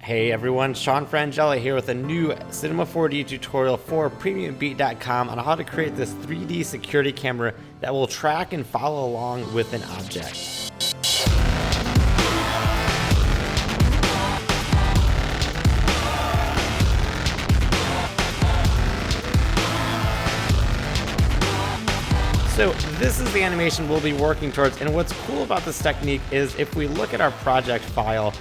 Hey everyone, Sean Frangella here with a new Cinema 4D tutorial for PremiumBeat.com on how to create this 3D security camera that will track and follow along with an object. So this is the animation we'll be working towards, and what's cool about this technique is if we look at our project file,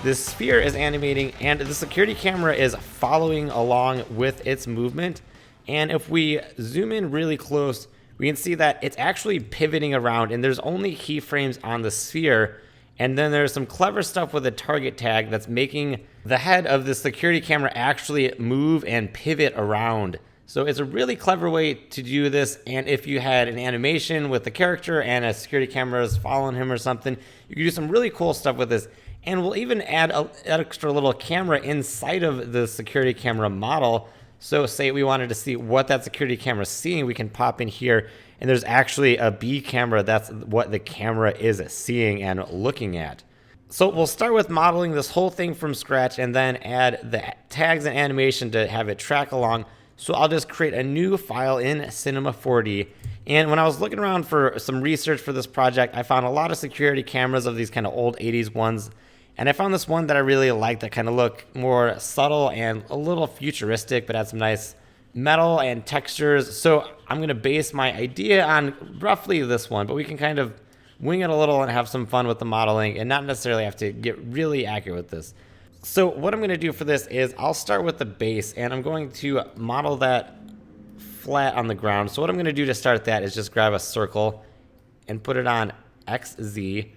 this sphere is animating and the security camera is following along with its movement. And if we zoom in really close, we can see that it's actually pivoting around and there's only keyframes on the sphere. And then there's some clever stuff with a target tag that's making the head of the security camera actually move and pivot around. So it's a really clever way to do this. And if you had an animation with the character and a security camera is following him or something, you can do some really cool stuff with this. And we'll even add an extra little camera inside of the security camera model. So say we wanted to see what that security camera is seeing, we can pop in here and there's actually a B camera. That's what the camera is seeing and looking at. So we'll start with modeling this whole thing from scratch and then add the tags and animation to have it track along. So I'll just create a new file in Cinema 4D. And when I was looking around for some research for this project, I found a lot of security cameras of these kind of old 80s ones. And I found this one that I really liked that kind of looked more subtle and a little futuristic, but had some nice metal and textures. So I'm going to base my idea on roughly this one, but we can kind of wing it a little and have some fun with the modeling and not necessarily have to get really accurate with this. So what I'm going to do for this is I'll start with the base and I'm going to model that flat on the ground. So what I'm going to do to start that is just grab a circle and put it on XZ.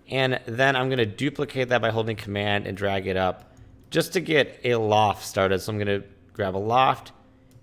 And then I'm going to duplicate that by holding Command and drag it up just to get a loft started. So I'm going to grab a loft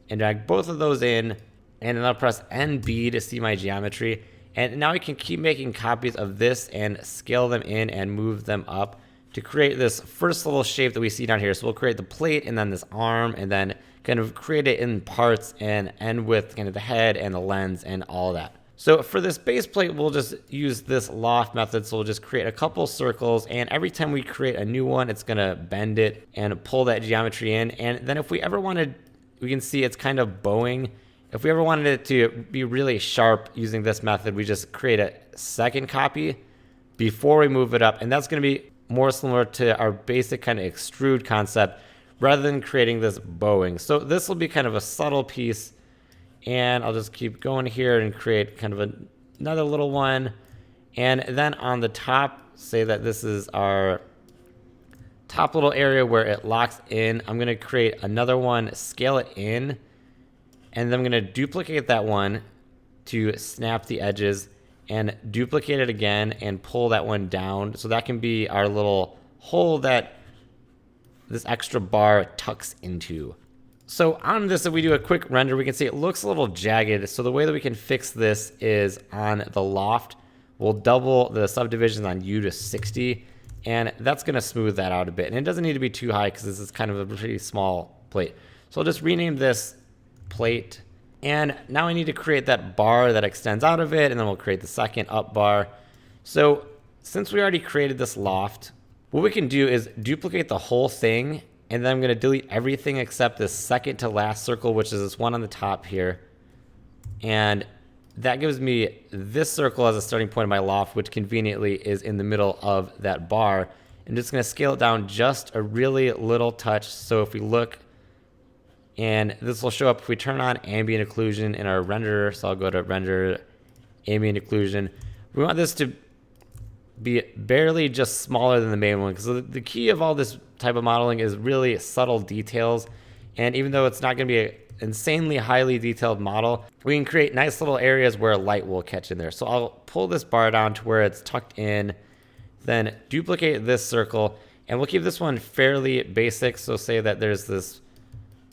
and drag both of those in, and then I'll press NB to see my geometry. And now I can keep making copies of this and scale them in and move them up to create this first little shape that we see down here. So we'll create the plate and then this arm and then kind of create it in parts and end with kind of the head and the lens and all of that. So for this base plate, we'll just use this loft method. So we'll just create a couple circles, and every time we create a new one, it's gonna bend it and pull that geometry in. And then if we ever wanted, we can see it's kind of bowing. If we ever wanted it to be really sharp using this method, we just create a second copy before we move it up. And that's gonna be more similar to our basic kind of extrude concept rather than creating this bowing. So this will be kind of a subtle piece. And I'll just keep going here and create kind of another little one. And then on the top, say that this is our top little area where it locks in. I'm going to create another one, scale it in, and then I'm going to duplicate that one to snap the edges and duplicate it again and pull that one down. So that can be our little hole that this extra bar tucks into. So on this, if we do a quick render, we can see it looks a little jagged. So the way that we can fix this is on the loft, we'll double the subdivisions on U to 60, and that's going to smooth that out a bit. And it doesn't need to be too high because this is kind of a pretty small plate. So I'll just rename this plate. And now I need to create that bar that extends out of it, and then we'll create the second up bar. So since we already created this loft, what we can do is duplicate the whole thing. And then I'm going to delete everything except this second to last circle, which is this one on the top here. And that gives me this circle as a starting point of my loft, which conveniently is in the middle of that bar. I'm just going to scale it down just a really little touch. So if we look, and this will show up if we turn on ambient occlusion in our renderer. So I'll go to render ambient occlusion. We want this to be barely just smaller than the main one, because the key of all this type of modeling is really subtle details. And even though it's not going to be an insanely highly detailed model, we can create nice little areas where light will catch in there. So I'll pull this bar down to where it's tucked in, then duplicate this circle, and we'll keep this one fairly basic. So say that there's this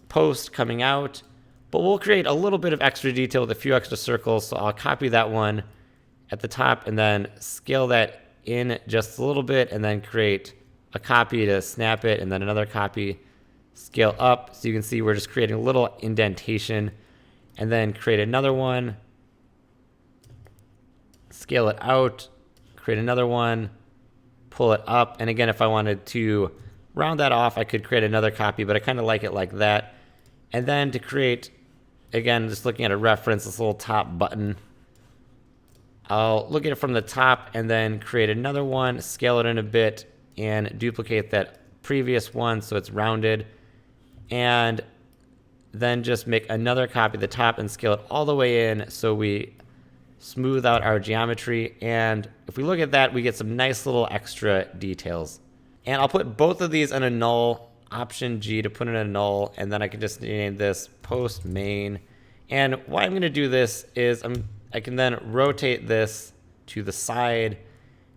post coming out, but we'll create a little bit of extra detail with a few extra circles. So I'll copy that one at the top and then scale that in just a little bit, and then create a copy to snap it, and then another copy, scale up. So you can see we're just creating a little indentation, and then create another one, scale it out, create another one, pull it up. And again, if I wanted to round that off, I could create another copy, but I kind of like it like that. And then to create, again, just looking at a reference, this little top button, I'll look at it from the top and then create another one, scale it in a bit, and duplicate that previous one so it's rounded. And then just make another copy of the top and scale it all the way in so we smooth out our geometry. And if we look at that, we get some nice little extra details. And I'll put both of these in a null, Option G to put in a null, and then I can just name this post main. And why I'm going to do this is I can then rotate this to the side,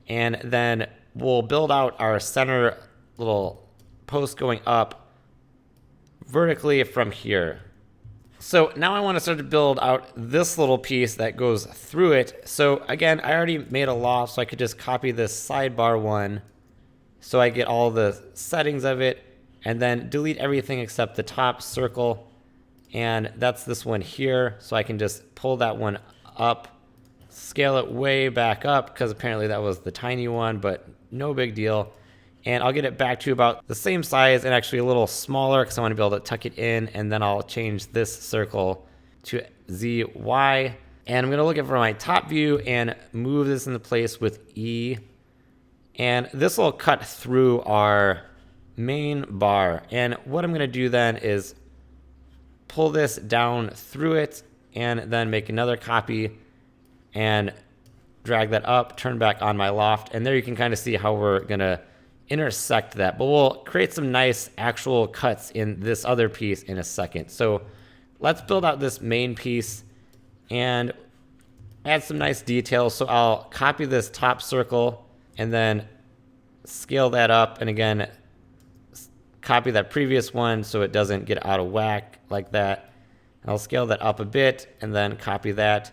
and then we'll build out our center little post going up vertically from here. So now I want to start to build out this little piece that goes through it. So again, I already made a loft, so I could just copy this sidebar one so I get all the settings of it, and then delete everything except the top circle. And that's this one here. So I can just pull that one up, scale it way back up because apparently that was the tiny one, but no big deal. And I'll get it back to about the same size and actually a little smaller because I want to be able to tuck it in. And then I'll change this circle to ZY. And I'm going to look at for my top view and move this into place with E. And this will cut through our main bar. And what I'm going to do then is pull this down through it and then make another copy and drag that up, turn back on my loft. And there you can kind of see how we're going to intersect that, but we'll create some nice actual cuts in this other piece in a second. So let's build out this main piece and add some nice details. So I'll copy this top circle and then scale that up, and again copy that previous one so it doesn't get out of whack like that. I'll scale that up a bit and then copy that.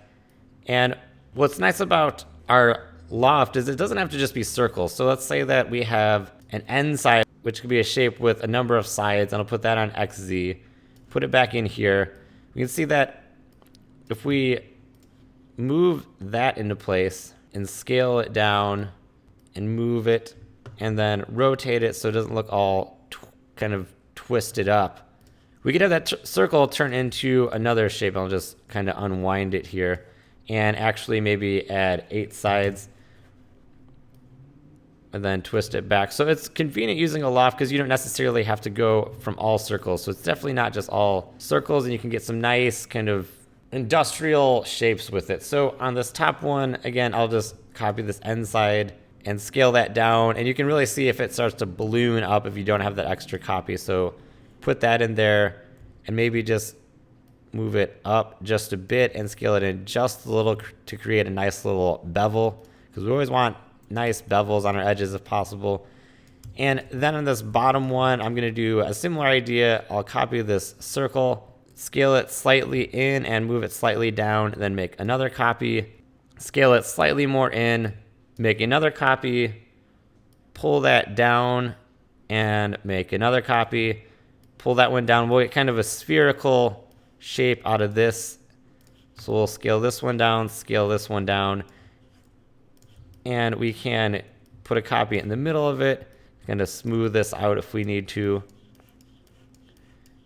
And what's nice about our loft is it doesn't have to just be circles. So let's say that we have an end side, which could be a shape with a number of sides, and I'll put that on XZ, put it back in here. We can see that if we move that into place and scale it down and move it and then rotate it so it doesn't look all kind of twisted up, we could have that circle turn into another shape. I'll just kind of unwind it here and actually maybe add 8 sides and then twist it back. So it's convenient using a loft because you don't necessarily have to go from all circles. So it's definitely not just all circles, and you can get some nice kind of industrial shapes with it. So on this top one, again, I'll just copy this end side and scale that down, and you can really see if it starts to balloon up if you don't have that extra copy. So put that in there and maybe just move it up just a bit and scale it in just a little to create a nice little bevel, because we always want nice bevels on our edges if possible. And then on this bottom one, I'm going to do a similar idea. I'll copy this circle, scale it slightly in and move it slightly down, then make another copy, scale it slightly more in, make another copy, pull that down and make another copy, pull that one down. We'll get kind of a spherical shape out of this. So we'll scale this one down, scale this one down, and we can put a copy in the middle of it, kind of smooth this out if we need to,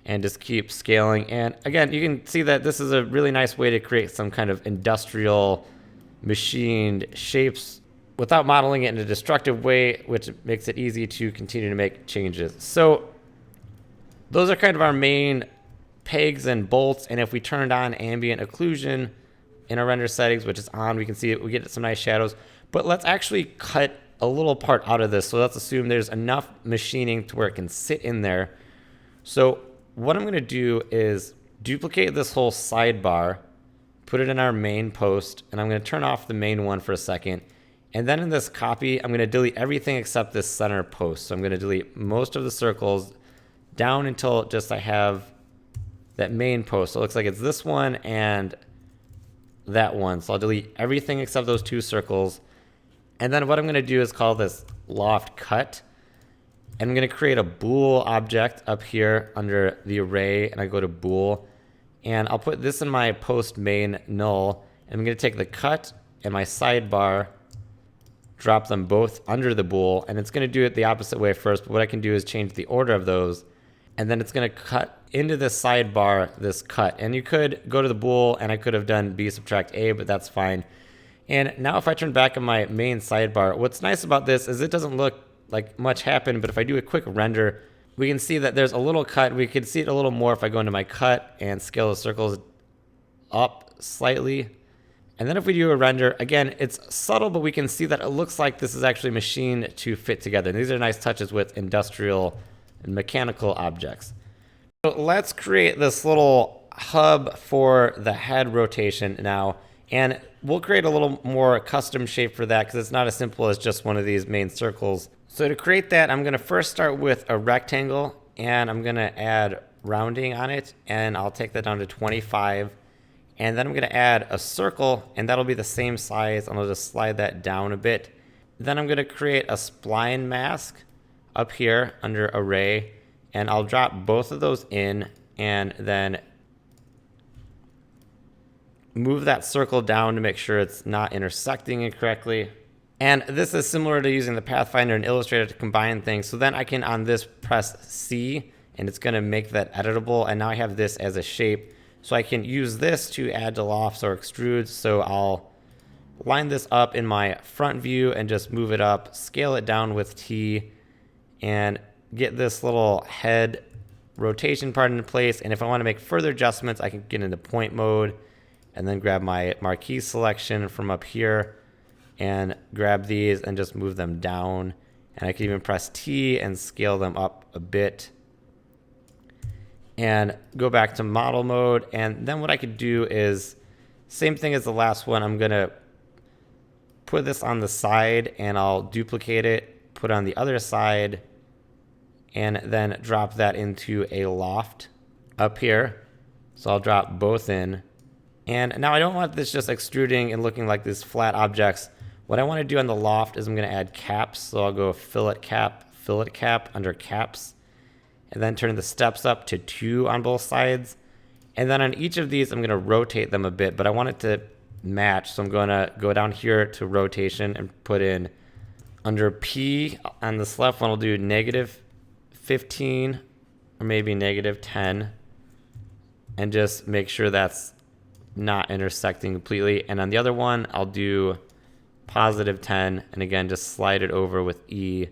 and just keep scaling. And again, you can see that this is a really nice way to create some kind of industrial machined shapes without modeling it in a destructive way, which makes it easy to continue to make changes. So those are kind of our main pegs and bolts. And if we turned on ambient occlusion in our render settings, which is on, we can see it, we get some nice shadows. But let's actually cut a little part out of this. So let's assume there's enough machining to where it can sit in there. So what I'm going to do is duplicate this whole sidebar, put it in our main post, and I'm going to turn off the main one for a second. And then in this copy, I'm going to delete everything except this center post. So I'm going to delete most of the circles down until just I have that main post. So it looks like it's this one and that one. So I'll delete everything except those 2 circles. And then what I'm going to do is call this loft cut. And I'm going to create a bool object up here under the array. And I go to bool. And I'll put this in my post main null. And I'm going to take the cut and my sidebar drop them both under the bool, and it's going to do it the opposite way first. But what I can do is change the order of those, and then it's going to cut into this sidebar, this cut. And you could go to the bool, and I could have done b subtract a, but that's fine. And now if I turn back on my main sidebar, what's nice about this is it doesn't look like much happened, but if I do a quick render, we can see that there's a little cut. We can see it a little more if I go into my cut and scale the circles up slightly. And then if we do a render, again, it's subtle, but we can see that it looks like this is actually machined to fit together. And these are nice touches with industrial and mechanical objects. So let's create this little hub for the head rotation now. And we'll create a little more custom shape for that because it's not as simple as just one of these main circles. So to create that, I'm going to first start with a rectangle, and I'm going to add rounding on it, and I'll take that down to 25. And then I'm going to add a circle, and that'll be the same size, and I'll just slide that down a bit. Then I'm going to create a spline mask up here under array, and I'll drop both of those in, and then move that circle down to make sure it's not intersecting incorrectly. And this is similar to using the Pathfinder and Illustrator to combine things. So then I can, on this, press C, and it's going to make that editable. And now I have this as a shape. So I can use this to add to lofts or extrudes. So I'll line this up in my front view and just move it up, scale it down with T, and get this little head rotation part into place. And if I want to make further adjustments, I can get into point mode and then grab my marquee selection from up here and grab these and just move them down. And I can even press T and scale them up a bit and go back to model mode. And then what I could do is same thing as the last one. I'm going to put this on the side and I'll duplicate it, put it on the other side, and then drop that into a loft up here. So I'll drop both in. And now I don't want this just extruding and looking like these flat objects. What I want to do on the loft is I'm going to add caps. So I'll go fillet cap under caps, and then turn the steps up to 2 on both sides. And then on each of these, I'm going to rotate them a bit, but I want it to match. So I'm going to go down here to rotation and put in under P on this left one, I'll do -15 or maybe -10, and just make sure that's not intersecting completely. And on the other one, I'll do +10, and again, just slide it over with E.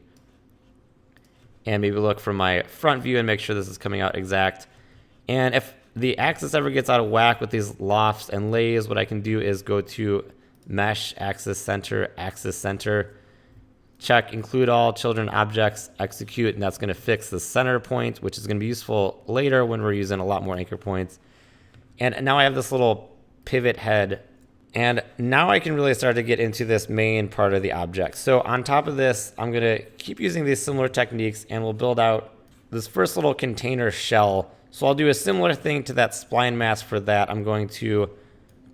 And maybe look from my front view and make sure this is coming out exact. And if the axis ever gets out of whack with these lofts and lays, what I can do is go to Mesh, Axis Center, check Include All Children Objects, Execute, and that's going to fix the center point, which is going to be useful later when we're using a lot more anchor points. And now I have this little pivot head, and now I can really start to get into this main part of the object. So on top of this, I'm going to keep using these similar techniques, and we'll build out this first little container shell. So I'll do a similar thing to that spline mask. For that, I'm going to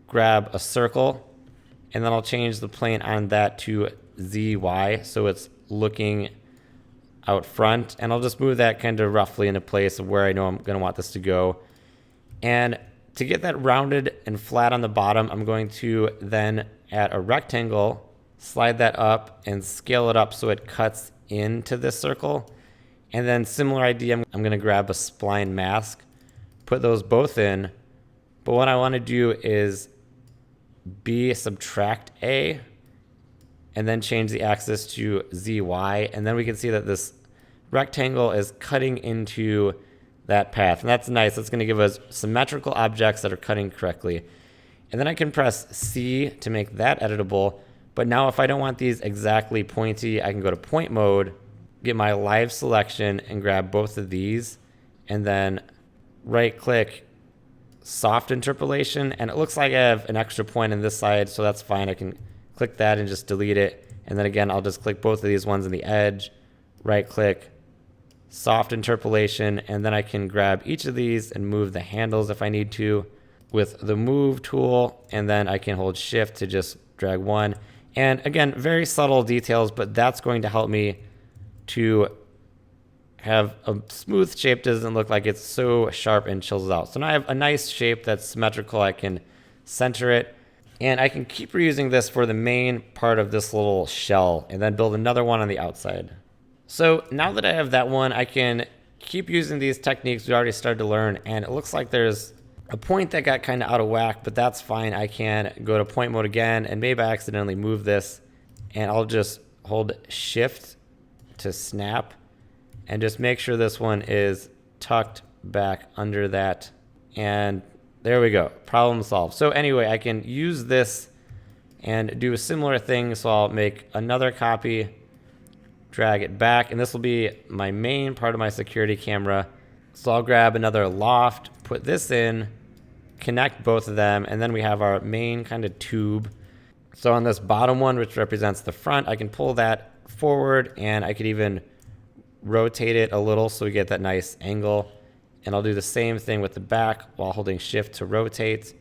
grab a circle, and then I'll change the plane on that to ZY, so it's looking out front, and I'll just move that kind of roughly into place of where I know I'm going to want this to go. And to get that rounded and flat on the bottom, I'm going to then add a rectangle, slide that up, and scale it up so it cuts into this circle. And then similar idea, I'm going to grab a spline mask, put those both in. But what I want to do is B subtract A, and then change the axis to ZY. And then we can see that this rectangle is cutting into that path. And that's nice. That's going to give us symmetrical objects that are cutting correctly. And then I can press C to make that editable. But now if I don't want these exactly pointy, I can go to point mode, get my live selection, and grab both of these, and then right click soft interpolation. And it looks like I have an extra point on this side, so that's fine. I can click that and just delete it. And then again, I'll just click both of these ones in the edge, right click, soft interpolation, and then I can grab each of these and move the handles if I need to with the move tool, and then I can hold shift to just drag one. And again, very subtle details, but that's going to help me to have a smooth shape. Doesn't look like it's so sharp and chills out. So now I have a nice shape that's symmetrical. I can center it. And I can keep reusing this for the main part of this little shell and then build another one on the outside. So now that I have that one, I can keep using these techniques we already started to learn. And it looks like there's a point that got kind of out of whack, but that's fine. I can go to point mode again, and maybe I accidentally move this, and I'll just hold shift to snap and just make sure this one is tucked back under that. And there we go, problem solved. So anyway, I can use this and do a similar thing. So I'll make another copy, drag it back, and this will be my main part of my security camera. So I'll grab another loft, put this in, connect both of them, and then we have our main kind of tube. So on this bottom one, which represents the front, I can pull that forward, and I could even rotate it a little so we get that nice angle. And I'll do the same thing with the back while holding shift to rotate.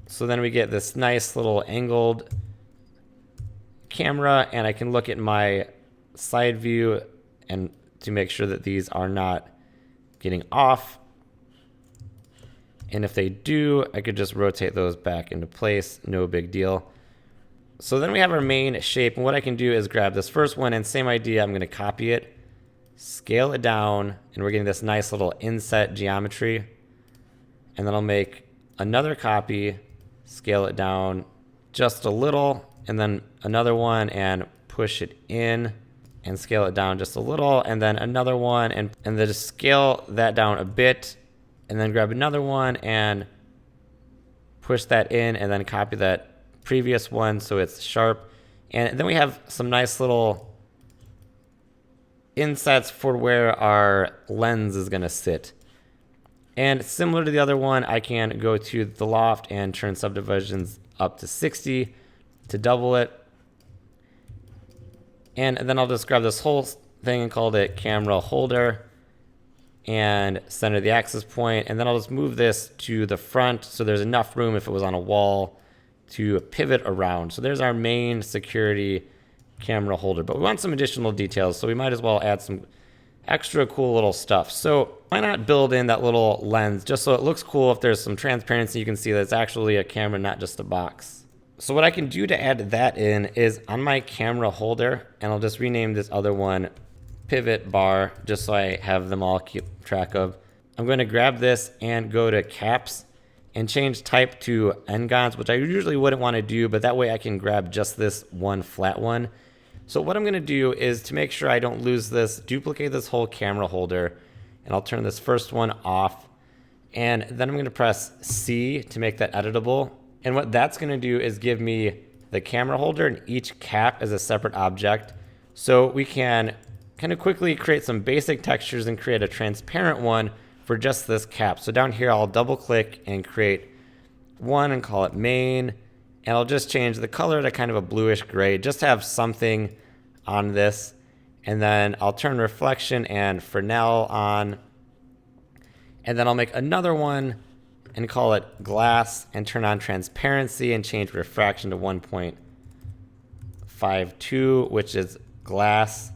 So then we get this nice little angled camera, and I can look at my side view and to make sure that these are not getting off. And if they do, I could just rotate those back into place, no big deal. So then we have our main shape, and what I can do is grab this first one, and same idea, I'm gonna copy it, scale it down, and we're getting this nice little inset geometry. And then I'll make another copy, scale it down just a little, and then another one and push it in and scale it down just a little, and then another one and then just scale that down a bit, and then grab another one and push that in, and then copy that previous one so it's sharp. And then we have some nice little insets for where our lens is gonna sit. And similar to the other one, I can go to the loft and turn subdivisions up to 60 to double it. And then I'll just grab this whole thing and call it camera holder and center the axis point. And then I'll just move this to the front so there's enough room if it was on a wall to pivot around. So there's our main security camera holder, but we want some additional details, so we might as well add some extra cool little stuff. So why not build in that little lens just so it looks cool? If there's some transparency, you can see that it's actually a camera, not just a box. So what I can do to add that in is on my camera holder, and I'll just rename this other one pivot bar just so I have them all keep track of. I'm going to grab this and go to caps and change type to n-gons, which I usually wouldn't want to do, but that way I can grab just this one flat one. So what I'm going to do is, to make sure I don't lose this, duplicate this whole camera holder, and I'll turn this first one off. And then I'm going to press C to make that editable. And what that's going to do is give me the camera holder, and each cap is a separate object. So we can kind of quickly create some basic textures and create a transparent one for just this cap. So down here, I'll double click and create one and call it main. And I'll just change the color to kind of a bluish gray, just to have something on this. And then I'll turn reflection and Fresnel on. And then I'll make another one and call it glass and turn on transparency and change refraction to 1.52, which is glass.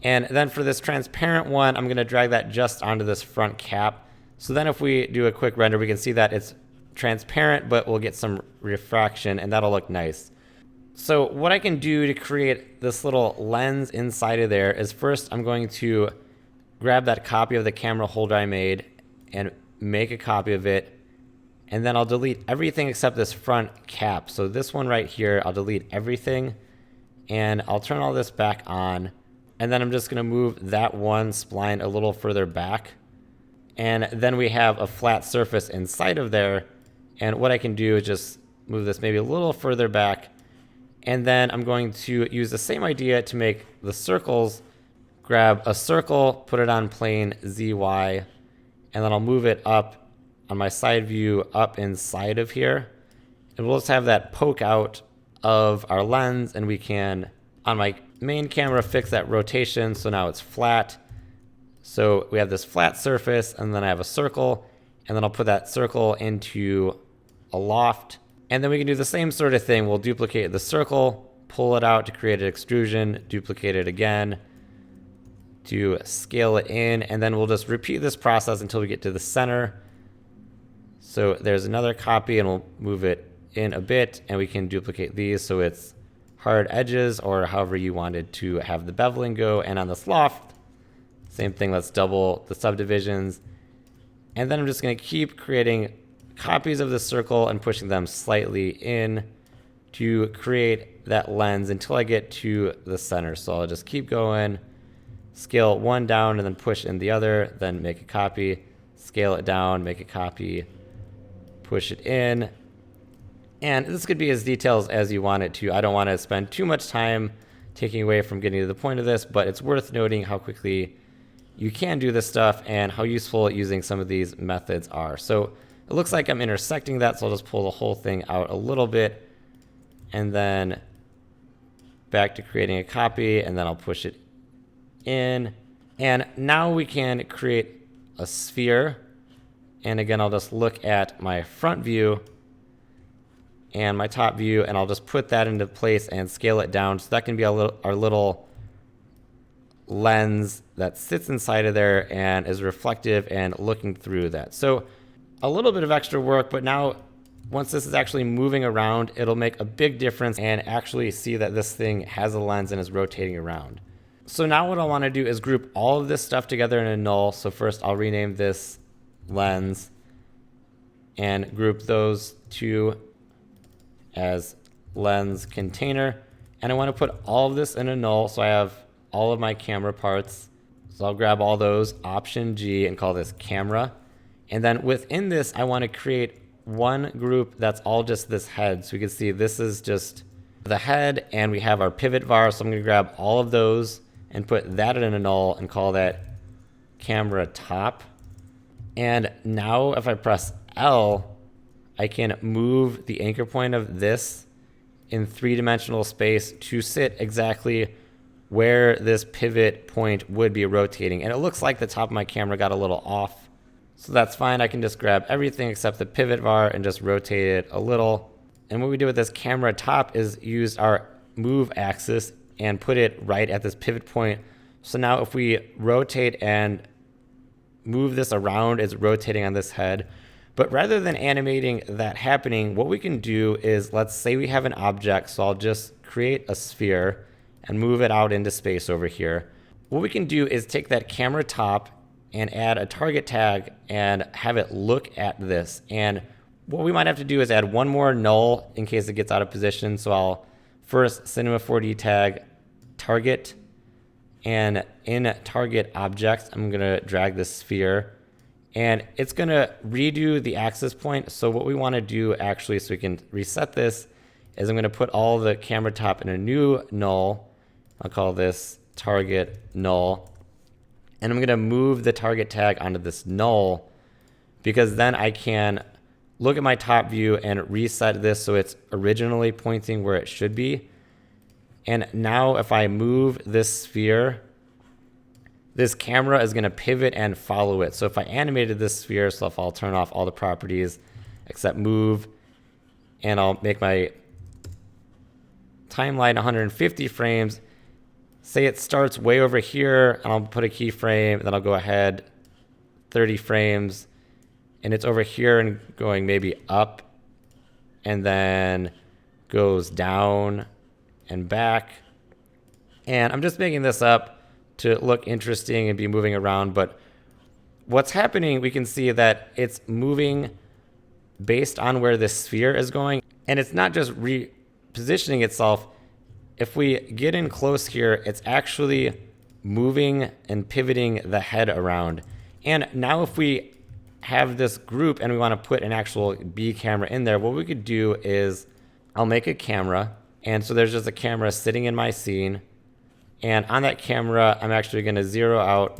And then for this transparent one, I'm going to drag that just onto this front cap. So then if we do a quick render, we can see that it's transparent, but we'll get some refraction, and that'll look nice. So what I can do to create this little lens inside of there is, first I'm going to grab that copy of the camera holder I made and make a copy of it. And then I'll delete everything except this front cap. So this one right here, I'll delete everything, and I'll turn all this back on. And then I'm just going to move that one spline a little further back. And then we have a flat surface inside of there. And what I can do is just move this maybe a little further back. And then I'm going to use the same idea to make the circles. Grab a circle, put it on plane ZY, and then I'll move it up on my side view up inside of here. And we'll just have that poke out of our lens, and we can, on my main camera, fix that rotation so now it's flat. So we have this flat surface, and then I have a circle, and then I'll put that circle into a loft. And then we can do the same sort of thing. We'll duplicate the circle, pull it out to create an extrusion, duplicate it again to scale it in, and then we'll just repeat this process until we get to the center. So there's another copy, and we'll move it in a bit, and we can duplicate these so it's hard edges or however you wanted to have the beveling go. And on this loft, same thing, let's double the subdivisions. And then I'm just going to keep creating copies of the circle and pushing them slightly in to create that lens until I get to the center. So I'll just keep going, scale one down, and then push in the other, then make a copy, scale it down, make a copy, push it in. And this could be as detailed as you want it to. I don't want to spend too much time taking away from getting to the point of this, but it's worth noting how quickly you can do this stuff and how useful using some of these methods are. So it looks like I'm intersecting that, so I'll just pull the whole thing out a little bit and then back to creating a copy, and then I'll push it in. And now we can create a sphere. And again, I'll just look at my front view and my top view, and I'll just put that into place and scale it down. So that can be our little lens that sits inside of there and is reflective and looking through that. So a little bit of extra work, but now once this is actually moving around, it'll make a big difference and actually see that this thing has a lens and is rotating around. So now what I want to do is group all of this stuff together in a null. So first I'll rename this lens and group those two as lens container. And I want to put all of this in a null, so I have all of my camera parts. So I'll grab all those, Option G, and call this camera. And then within this, I want to create one group that's all just this head. So we can see this is just the head, and we have our pivot var. So I'm going to grab all of those and put that in a null and call that camera top. And now if I press L, I can move the anchor point of this in three-dimensional space to sit exactly where this pivot point would be rotating. And it looks like the top of my camera got a little off. So that's fine. I can just grab everything except the pivot var and just rotate it a little. And what we do with this camera top is use our move axis and put it right at this pivot point. So now if we rotate and move this around, it's rotating on this head. But rather than animating that happening, what we can do is, let's say we have an object. So I'll just create a sphere and move it out into space over here. What we can do is take that camera top and add a target tag and have it look at this. And what we might have to do is add one more null in case it gets out of position. So I'll first Cinema 4D tag target, and in target objects, I'm gonna drag this sphere, and it's gonna redo the axis point. So what we wanna do actually, so we can reset this, is I'm gonna put all the camera top in a new null. I'll call this target null. And I'm gonna move the target tag onto this null, because then I can look at my top view and reset this so it's originally pointing where it should be. And now if I move this sphere, this camera is gonna pivot and follow it. So if I animated this sphere, so if I'll turn off all the properties except move, and I'll make my timeline 150 frames, say it starts way over here, and I'll put a keyframe, then I'll go ahead 30 frames, and it's over here and going maybe up, and then goes down and back. And I'm just making this up to look interesting and be moving around, but what's happening, we can see that it's moving based on where this sphere is going, and it's not just repositioning itself. If we get in close here, it's actually moving and pivoting the head around. And now if we have this group and we want to put an actual B camera in there, what we could do is I'll make a camera. And so there's just a camera sitting in my scene. And on that camera, I'm actually going to zero out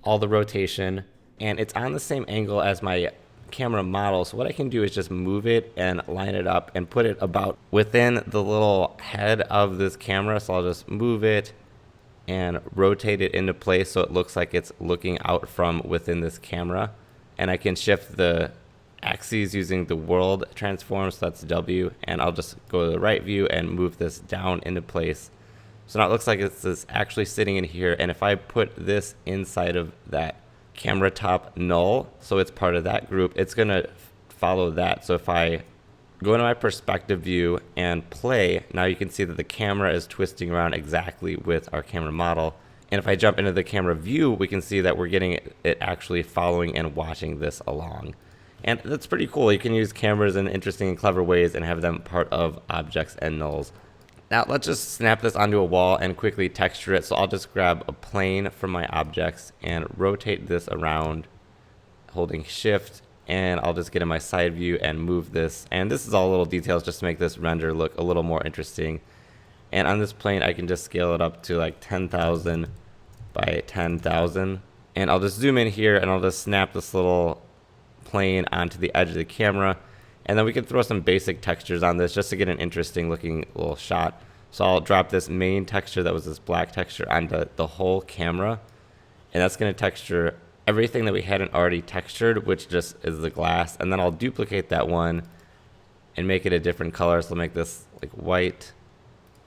all the rotation. And it's on the same angle as my camera model. So what I can do is just move it and line it up and put it about within the little head of this camera. So I'll just move it and rotate it into place so it looks like it's looking out from within this camera. And I can shift the axes using the world transform, so that's W, and I'll just go to the right view and move this down into place. So now it looks like it's actually sitting in here, and if I put this inside of that camera top null, so it's part of that group, it's gonna follow that. So if I go into my perspective view and play, now you can see that the camera is twisting around exactly with our camera model. And if I jump into the camera view, we can see that we're getting it actually following and watching this along. And that's pretty cool. You can use cameras in interesting and clever ways and have them part of objects and nulls. Now let's just snap this onto a wall and quickly texture it. So I'll just grab a plane from my objects and rotate this around, holding shift, and I'll just get in my side view and move this. And this is all little details just to make this render look a little more interesting. And on this plane, I can just scale it up to like 10,000 by 10,000. And I'll just zoom in here and I'll just snap this little plane onto the edge of the camera. And then we can throw some basic textures on this just to get an interesting looking little shot. So I'll drop this main texture that was this black texture onto the whole camera. And that's going to texture everything that we hadn't already textured, which just is the glass. And then I'll duplicate that one and make it a different color. So I'll make this like white.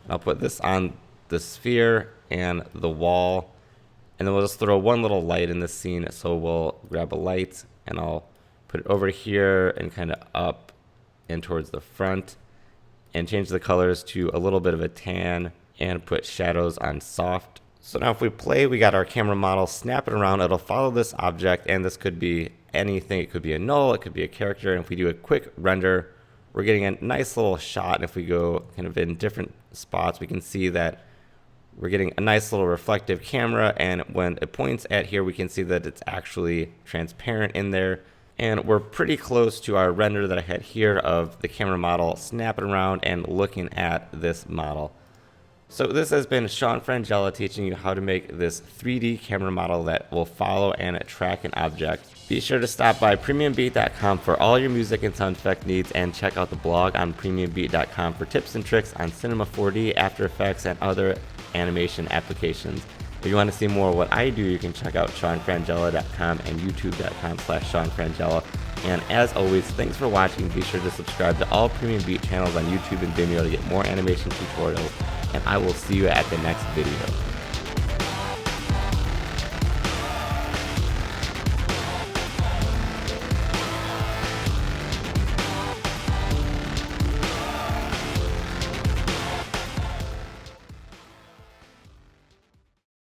I'll put this on the sphere and the wall. And then we'll just throw one little light in this scene. So we'll grab a light and I'll put it over here and kind of up and towards the front, and change the colors to a little bit of a tan and put shadows on soft. So now if we play, we got our camera model, snap it around, it'll follow this object, and this could be anything. It could be a null, it could be a character, and if we do a quick render, we're getting a nice little shot. And if we go kind of in different spots, we can see that we're getting a nice little reflective camera, and when it points at here, we can see that it's actually transparent in there. And we're pretty close to our render that I had here of the camera model snapping around and looking at this model. So this has been Sean Frangella teaching you how to make this 3D camera model that will follow and track an object. Be sure to stop by premiumbeat.com for all your music and sound effect needs, and check out the blog on premiumbeat.com for tips and tricks on Cinema 4D, After Effects, and other animation applications. If you want to see more of what I do, you can check out SeanFrangella.com and YouTube.com/SeanFrangella. And as always, thanks for watching. Be sure to subscribe to all Premium Beat channels on YouTube and Vimeo to get more animation tutorials. And I will see you at the next video.